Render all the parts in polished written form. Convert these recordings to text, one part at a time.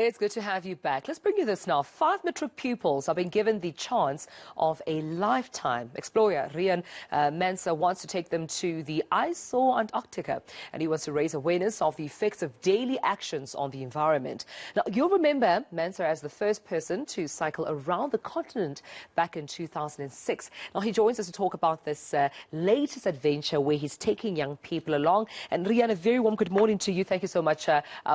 It's good to have you back. Let's bring you this now. 5 matric pupils are being given the chance of a lifetime. Explorer Riaan Manser wants to take them to the Antarctica, and he wants to raise awareness of the effects of daily actions on the environment. Now, you'll remember Manser as the first person to cycle around the continent back in 2006. Now, he joins us to talk about this latest adventure where he's taking young people along. And Riaan, a very warm good morning to you. Thank you so much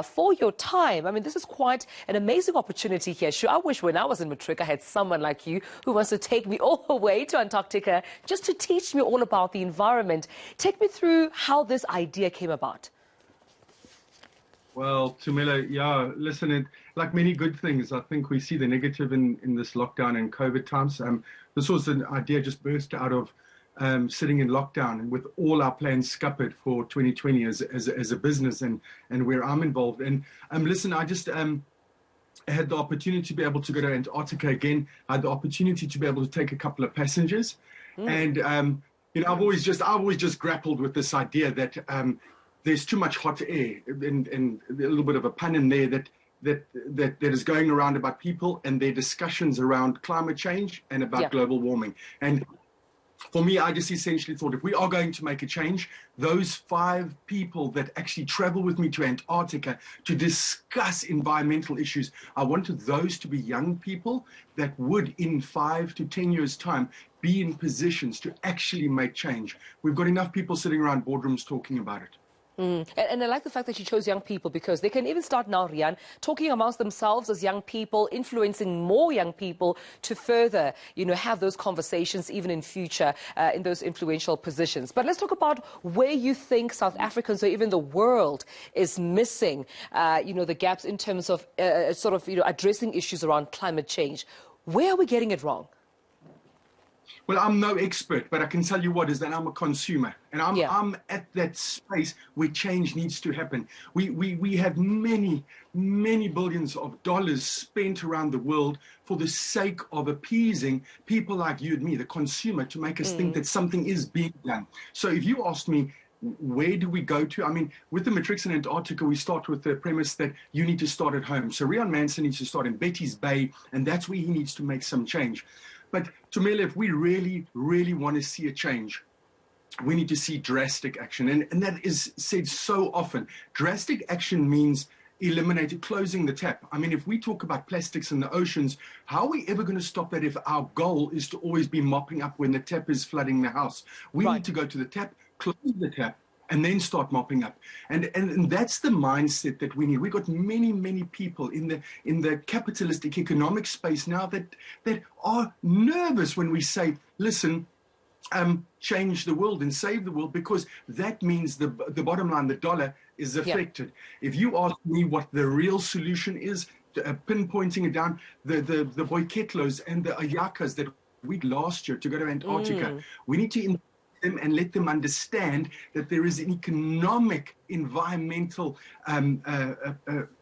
for your time. I mean, this is quite an amazing opportunity here. Sure, I wish when I was in matric I had someone like you who wants to take me all the way to Antarctica just to teach me all about the environment. Take me through how this idea came about. Well, Tumela, yeah, listen, like many good things, I think we see the negative in this lockdown and COVID times. This was an idea just burst out of sitting in lockdown and with all our plans scuppered for 2020 as a business and where I'm involved. And listen, I just had the opportunity to be able to go to Antarctica again. I had the opportunity to be able to take a couple of passengers. And, I've always just grappled with this idea that there's too much hot air and a little bit of a pun in there that is going around about people and their discussions around climate change and about global warming. And for me, I just essentially thought if we are going to make a change, those 5 people that actually travel with me to Antarctica to discuss environmental issues, I wanted those to be young people that would, in 5 to 10 years' time, be in positions to actually make change. We've got enough people sitting around boardrooms talking about it. And I like the fact that you chose young people because they can even start now, Riaan, talking amongst themselves as young people, influencing more young people to further, have those conversations even in future in those influential positions. But let's talk about where you think South Africans or even the world is missing, the gaps in terms of addressing issues around climate change. Where are we getting it wrong? Well, I'm no expert, but I can tell you what is that I'm a consumer, and I'm at that space where change needs to happen. We have many billions of dollars spent around the world for the sake of appeasing people like you and me, the consumer, to make us think that something is being done. So if you ask me, where do we go to? I mean, with the matrics in Antarctica, we start with the premise that you need to start at home. So Riaan Manser needs to start in Betty's Bay, and that's where he needs to make some change. But Tumela, if we really want to see a change, we need to see drastic action. And that is said so often. Drastic action means closing the tap. I mean, if we talk about plastics in the oceans, how are we ever going to stop that if our goal is to always be mopping up when the tap is flooding the house? We need to go to the tap, close the tap, and then start mopping up. And that's the mindset that we need. We've got many people in the capitalistic economic space now that are nervous when we say, listen, change the world and save the world, because that means the bottom line, the dollar, is affected. If you ask me what the real solution is, pinpointing it down, the Boiketlos and the Ayakas that we last year to go to Antarctica, we need to them and let them understand that there is an economic, environmental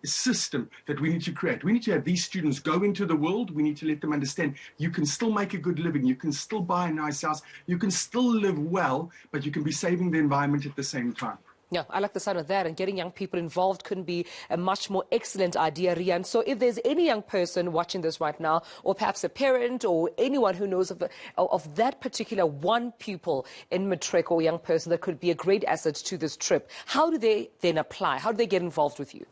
system that we need to create. We need to have these students go into the world. We need to let them understand you can still make a good living. You can still buy a nice house. You can still live well, but you can be saving the environment at the same time. Yeah, I like the sound of that, and getting young people involved couldn't be a much more excellent idea, Riaan. So if there's any young person watching this right now, or perhaps a parent or anyone who knows of that particular one pupil in matric or young person that could be a great asset to this trip, how do they then apply? How do they get involved with you?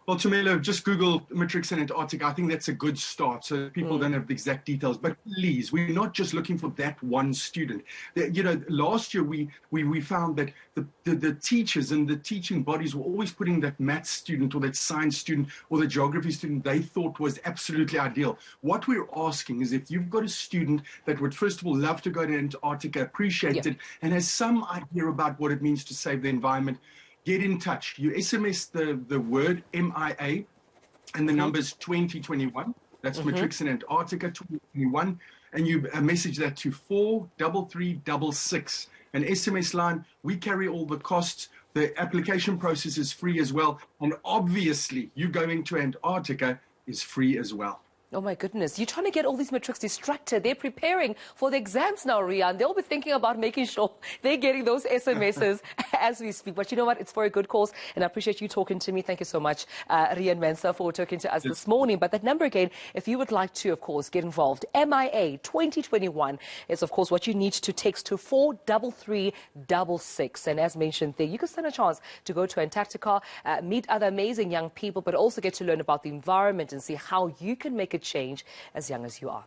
Well, Tumela, just Google matrics in Antarctica. I think that's a good start, so people don't have the exact details. But please, we're not just looking for that one student. Last year we found that the teachers and the teaching bodies were always putting that maths student or that science student or the geography student they thought was absolutely ideal. What we're asking is if you've got a student that would, first of all, love to go to Antarctica, appreciate it, and has some idea about what it means to save the environment, get in touch. You SMS the word MIA and the numbers 2021. That's Matrix in Antarctica 2021. And you message that to 43366. An SMS line. We carry all the costs. The application process is free as well. And obviously, you going to Antarctica is free as well. Oh my goodness, you're trying to get all these matrics distracted. They're preparing for the exams now, Riaan. They'll be thinking about making sure they're getting those SMSs as we speak. But you know what? It's for a good cause, and I appreciate you talking to me. Thank you so much, Riaan Manser, for talking to us this morning. But that number again, if you would like to, of course, get involved, MIA 2021 is, of course, what you need to text to 43366. And as mentioned there, you can stand a chance to go to Antarctica, meet other amazing young people, but also get to learn about the environment and see how you can make a change as young as you are.